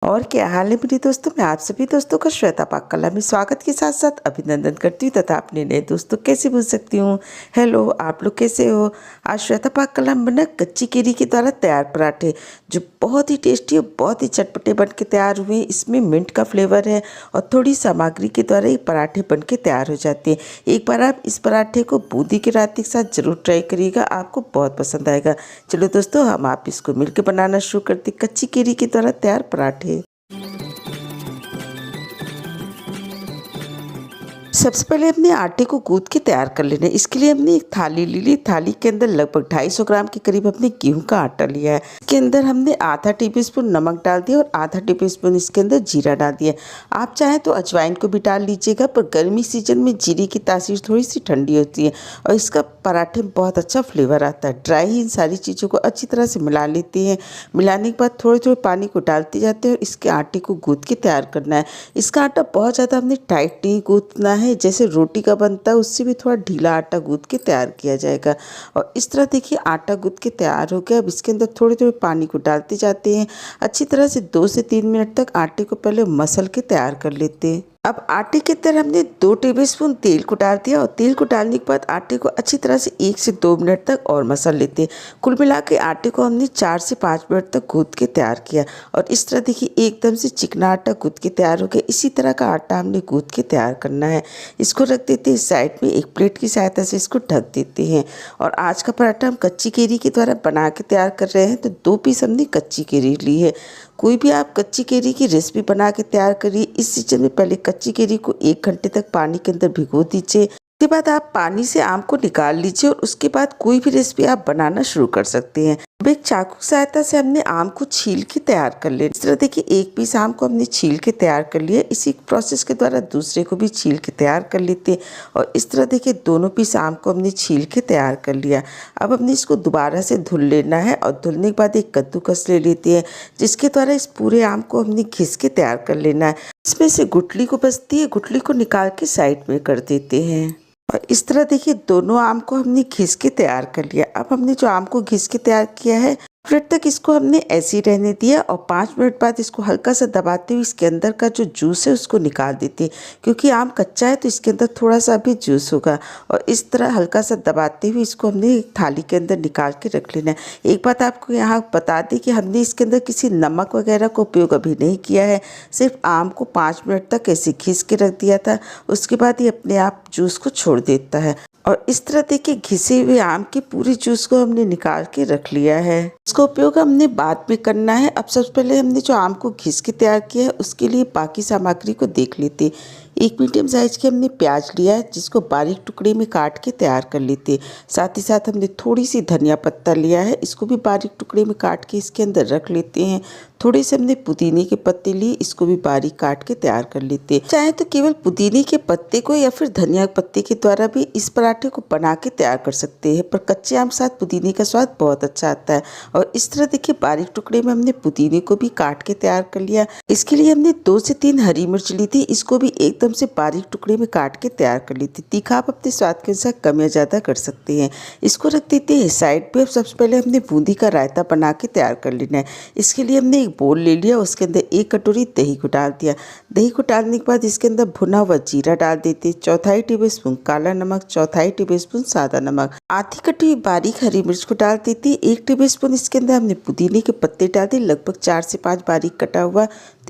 और क्या हाल है मेरे दोस्तों। मैं आप सभी दोस्तों का श्वेता पाककला में स्वागत के साथ साथ अभिनंदन करती हूँ तथा अपने नए दोस्तों कैसे भूल सकती हूँ। हेलो, आप लोग कैसे हो। आज श्वेता पाककला में बना कच्ची केरी के द्वारा तैयार पराठे जो बहुत ही टेस्टी और बहुत ही चटपटे बन के तैयार हुए हैं। इसमें मिंट का फ्लेवर है और थोड़ी सामग्री के द्वारा ये पराठे बन के तैयार हो जाते हैं। एक बार आप इस पराठे को बूंदी के रायते के साथ ज़रूर ट्राई करिएगा, आपको बहुत पसंद आएगा। चलो दोस्तों, हम आप इसको मिलकर बनाना शुरू करते। कच्ची केरी के द्वारा तैयार पराठे। सबसे पहले हमने आटे को गूंथ के तैयार कर लेना है। इसके लिए हमने एक थाली ले ली। थाली के अंदर लगभग 250 ग्राम के करीब हमने गेहूं का आटा लिया है। इसके अंदर हमने आधा टीस्पून नमक डाल दिया और आधा टीस्पून इसके अंदर जीरा डाल दिया। आप चाहें तो अजवाइन को भी डाल लीजिएगा, पर गर्मी सीजन में जीरे की तासीर थोड़ी सी ठंडी होती है और इसका पराठे में बहुत अच्छा फ्लेवर आता है। ड्राई ही इन सारी चीज़ों को अच्छी तरह से मिला लेते हैं। मिलाने के बाद थोड़े थोड़े पानी को डालते जाते हैं और इसके आटे को गूंथ के तैयार करना है। इसका आटा बहुत ज़्यादा हमने टाइट नहीं गूंथना है, जैसे रोटी का बनता है उससे भी थोड़ा ढीला आटा गूंथ के तैयार किया जाएगा। और इस तरह देखिए आटा गूंथ के तैयार हो गया। अब इसके अंदर थोड़े थोड़े पानी को डालते जाते हैं। अच्छी तरह से 2 से 3 मिनट तक आटे को पहले मसल के तैयार कर लेते हैं। अब आटे के अंदर हमने 2 टेबलस्पून तेल को डाल दिया और तेल को डालने के बाद आटे को अच्छी तरह से 1 से 2 मिनट तक और मसल लेते हैं। कुल मिला के आटे को हमने 4 से 5 मिनट तक गूंथ के तैयार किया और इस तरह देखिए एकदम से चिकना आटा गूंथ के तैयार हो गया। इसी तरह का आटा हमने गूंथ के तैयार करना है। इसको रख देते हैं साइड में। एक प्लेट की सहायता से इसको ढक देते हैं। और आज का पराठा हम कच्ची केरी के द्वारा बना के तैयार कर रहे हैं, तो 2 पीस हमने कच्ची केरी ली है। कोई भी आप कच्ची केरी की रेसिपी बना के तैयार करिए। इस सीजन में पहले कच्ची केरी को 1 घंटे तक पानी के अंदर भिगो दीजिए। उसके बाद आप पानी से आम को निकाल लीजिए और उसके बाद कोई भी रेसिपी आप बनाना शुरू कर सकते हैं। अब एक चाकू की सहायता से हमने आम को छील के तैयार कर लिया। इस तरह देखिए 1 पीस आम को हमने छील के तैयार कर लिया। इसी प्रोसेस के द्वारा दूसरे को भी छील के तैयार कर लेते हैं और इस तरह देखिए दोनों पीस आम को हमने छील के तैयार कर लिया। अब हमने इसको दोबारा से धुल लेना है और धुलने के बाद एक कद्दूकस ले लेते हैं, जिसके द्वारा इस पूरे आम को हमने घिस के तैयार कर लेना है। इसमें से गुठली को बचती है, गुठली को निकाल के साइड में कर देते हैं। और इस तरह देखिए दोनों आम को हमने घिस के तैयार कर लिया। अब हमने जो आम को घिस के तैयार किया है 5 मिनट तक इसको हमने ऐसे ही रहने दिया और 5 मिनट बाद इसको हल्का सा दबाते हुए इसके अंदर का जो जूस है उसको निकाल देते हैं, क्योंकि आम कच्चा है तो इसके अंदर थोड़ा सा भी जूस होगा। और इस तरह हल्का सा दबाते हुए इसको हमने एक थाली के अंदर निकाल के रख लेना है। एक बात आपको यहाँ बता दें कि हमने इसके अंदर किसी नमक वगैरह का उपयोग अभी नहीं किया है। सिर्फ आम को 5 मिनट तक ऐसे घिस के रख दिया था, उसके बाद ये अपने आप जूस को छोड़ देता है। और इस तरह देखिए घिसे हुए आम के पूरे जूस को हमने निकाल के रख लिया है। इसका उपयोग हमने बाद में करना है। अब सबसे पहले हमने जो आम को घिस के तैयार किया है उसके लिए बाकी सामग्री को देख लेते। 1 मीडियम साइज के हमने प्याज लिया है, जिसको बारीक टुकड़े में काट के तैयार कर लेते। साथ ही साथ हमने थोड़ी सी धनिया पत्ता लिया है, इसको भी बारीक टुकड़े में काट के इसके अंदर रख लेते हैं। थोड़े से हमने पुदीने के पत्ते लिए, इसको भी बारीक काट के तैयार कर लेते। चाहे तो केवल पुदीने के पत्ते को या फिर धनिया पत्ते के द्वारा भी इस पराठे को बना के तैयार कर सकते हैं, पर कच्चे आम साथ पुदीने का स्वाद बहुत अच्छा आता है। और इस तरह देखिए बारीक टुकड़े में हमने पुदीने को भी काट के तैयार कर लिया। इसके लिए हमने 2 से 3 हरी मिर्च ली थी, इसको भी एकदम से बारीक टुकड़े में काट के तैयार कर ली थी। तीखा आप अपने स्वाद के अनुसार कम या ज़्यादा कर सकते हैं। इसको रख देते हैं साइड पे। अब सबसे पहले हमने बूंदी का रायता बना के तैयार कर लेना है। इसके लिए हमने एक बोल ले लिया, उसके अंदर 1 कटोरी दही को डाल दिया। दही को डालने के बाद इसके अंदर भुना हुआ जीरा डाल देते, 1/4 टीस्पून काला नमक, 1/4 टीस्पून सादा नमक, आधी कटी हुई बारीक हरी मिर्च को डाल देती। 1 टीस्पून इसके अंदर हमने पुदीने के पत्ते डाल दिए, लगभग 4 से 5 बारीक कटा हुआ।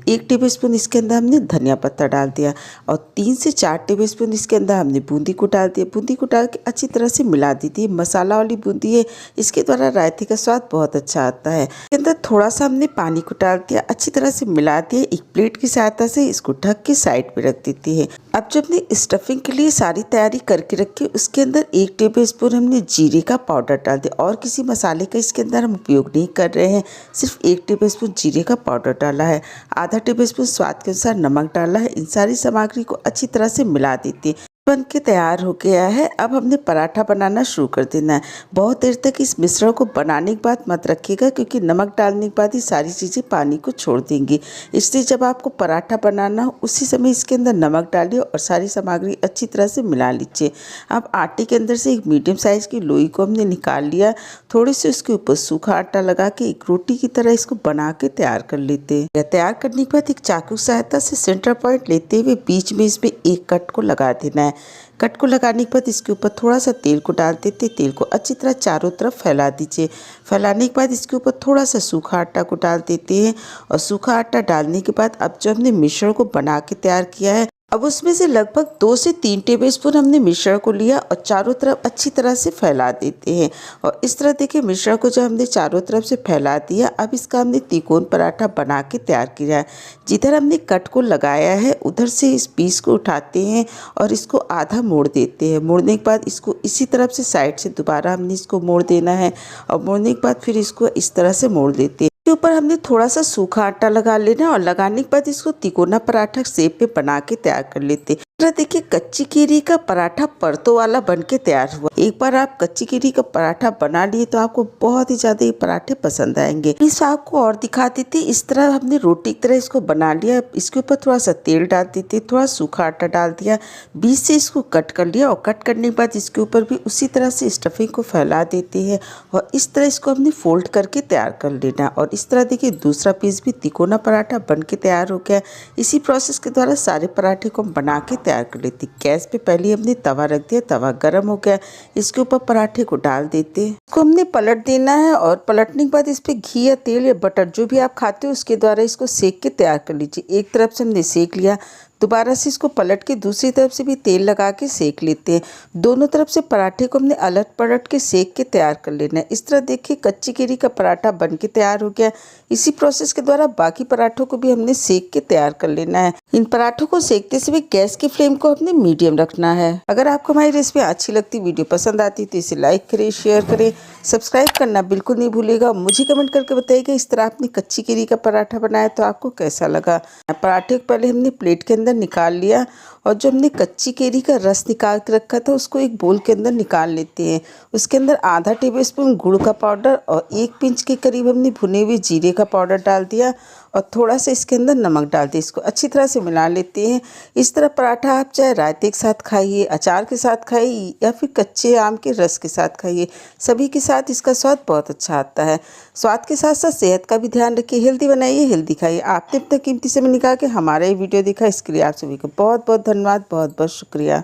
1 टीस्पून इसके अंदर हमने धनिया पत्ता डाल दिया और 3 से 4 टीस्पून इसके अंदर हमने बूंदी को डाल दिया। बूंदी को डाल के अच्छी तरह से मिला दी थी। मसाला वाली बूंदी है, इसके द्वारा रायते का स्वाद बहुत अच्छा आता है। इसके अंदर थोड़ा सा हमने पानी को डाल दिया, अच्छी तरह से मिला दिया। एक प्लेट की सहायता से इसको ढक के साइड पे रख देती है। अब जब हमने स्टफिंग के लिए सारी तैयारी करके रखी, उसके अंदर 1 टेबलस्पून हमने जीरे का पाउडर डाल दिया और किसी मसाले का इसके अंदर हम उपयोग नहीं कर रहे हैं। सिर्फ 1 टेबलस्पून जीरे का पाउडर डाला है, आधा टेबलस्पून स्वाद के अनुसार नमक डाला है। इन सारी सामग्री को अच्छी तरह से मिला देती है। बन के तैयार हो गया है। अब हमने पराठा बनाना शुरू कर देना है। बहुत देर तक इस मिश्रण को बनाने के बाद मत रखिएगा, क्योंकि नमक डालने के बाद ही सारी चीज़ें पानी को छोड़ देंगी। इसलिए जब आपको पराठा बनाना हो उसी समय इसके अंदर नमक डालिए और सारी सामग्री अच्छी तरह से मिला लीजिए। अब आटे के अंदर से एक मीडियम साइज़ की लोई को हमने निकाल लिया। थोड़ी सी उसके ऊपर सूखा आटा लगा के एक रोटी की तरह इसको बना के तैयार कर लेते हैं। तैयार करने के बाद एक चाकू की सहायता से सेंटर पॉइंट लेते हुए बीच में इसमें एक कट को लगा देना है। कट को लगाने के बाद इसके ऊपर थोड़ा सा तेल को डाल देते, तेल को अच्छी तरह चारों तरफ फैला दीजिए। फैलाने के बाद इसके ऊपर थोड़ा सा सूखा आटा को डाल देते हैं और सूखा आटा डालने के बाद अब जो हमने मिश्रण को बना के तैयार किया है, अब उसमें से लगभग 2 से 3 टेबलस्पून हमने मिश्रण को लिया और चारों तरफ अच्छी तरह से फैला देते हैं। और इस तरह देखिए मिश्रण को जब हमने चारों तरफ से फैला दिया, अब इसका हमने त्रिकोण पराठा बना के तैयार किया है। जिधर हमने कट को लगाया है उधर से इस पीस को उठाते हैं और इसको आधा मोड़ देते हैं। मोड़ने के बाद इसको इसी तरफ से साइड से दोबारा हमने इसको मोड़ देना है और मोड़ने के बाद फिर इसको इस तरह से मोड़ देते हैं। के ऊपर हमने थोड़ा सा सूखा आटा लगा लेना और लगाने के बाद इसको तिकोना पराठा शेप में बना के तैयार कर लेते हैं। देखिए कच्ची केरी का पराठा परतों वाला बन के तैयार हुआ। एक बार आप कच्ची केरी का पराठा बना लिए तो आपको बहुत ही ज्यादा ये पराठे पसंद आएंगे। इस आपको और दिखा देते, इस तरह हमने रोटी की तरह इसको बना लिया। इसके ऊपर थोड़ा सा तेल डाल देते, थोड़ा सूखा आटा डाल दिया, बीच से इसको कट कर लिया और कट करने के बाद इसके ऊपर भी उसी तरह से स्टफिंग को फैला देते हैं और इस तरह इसको हमने फोल्ड करके तैयार कर लेना। और इस तरह देखिए दूसरा पीस भी तिकोना पराठा बन के तैयार हो गया। इसी प्रोसेस के द्वारा सारे पराठे को हम बना के तैयार कर लेते। गैस पे पहले हमने तवा रख दिया, तवा गर्म हो गया, इसके ऊपर पराठे को डाल देते। इसको हमने पलट देना है और पलटने के बाद इस पे घी या तेल या बटर जो भी आप खाते हो उसके द्वारा इसको सेक के तैयार कर लीजिए। एक तरफ से हमने सेक लिया, दोबारा से इसको पलट के दूसरी तरफ से भी तेल लगा के सेक लेते हैं। दोनों तरफ से पराठे को हमने अलट पलट के सेक के तैयार कर लेना है। इस तरह देखिए कच्ची केरी का पराठा बन के तैयार हो गया। इसी प्रोसेस के द्वारा बाकी पराठों को भी हमने सेक के तैयार कर लेना है। इन पराठों को सेकते समय गैस की फ्लेम को हमने मीडियम रखना है। अगर आपको हमारी रेसिपी अच्छी लगती, वीडियो पसंद आती तो इसे लाइक करें, शेयर करें, सब्सक्राइब करना बिल्कुल नहीं भूलिएगा। मुझे कमेंट करके बताइएगा इस तरह आपने कच्ची केरी का पराठा बनाया तो आपको कैसा लगा। पराठे को पहले हमने प्लेट के अंदर निकाल लिया और जो हमने कच्ची केरी का रस निकाल के रखा था उसको एक बोल के अंदर निकाल लेते हैं। उसके अंदर आधा टेबलस्पून गुड़ का पाउडर और 1 पिंच के करीब हमने भुने हुए जीरे का पाउडर डाल दिया और थोड़ा सा इसके अंदर नमक डाल दिया। इसको अच्छी तरह से मिला लेते हैं। इस तरह पराठा आप चाहे रायते के साथ खाइए, अचार के साथ खाइए या फिर कच्चे आम के रस के साथ खाइए, सभी के साथ इसका स्वाद बहुत अच्छा आता है। स्वाद के साथ साथ सेहत का भी ध्यान रखिए, हेल्दी बनाइए, हेल्दी खाइए। आपने अब तक कीमती समय निकाल के हमारा ये वीडियो देखा, इसके लिए आप सभी को बहुत बहुत धन्यवाद, बहुत बहुत शुक्रिया।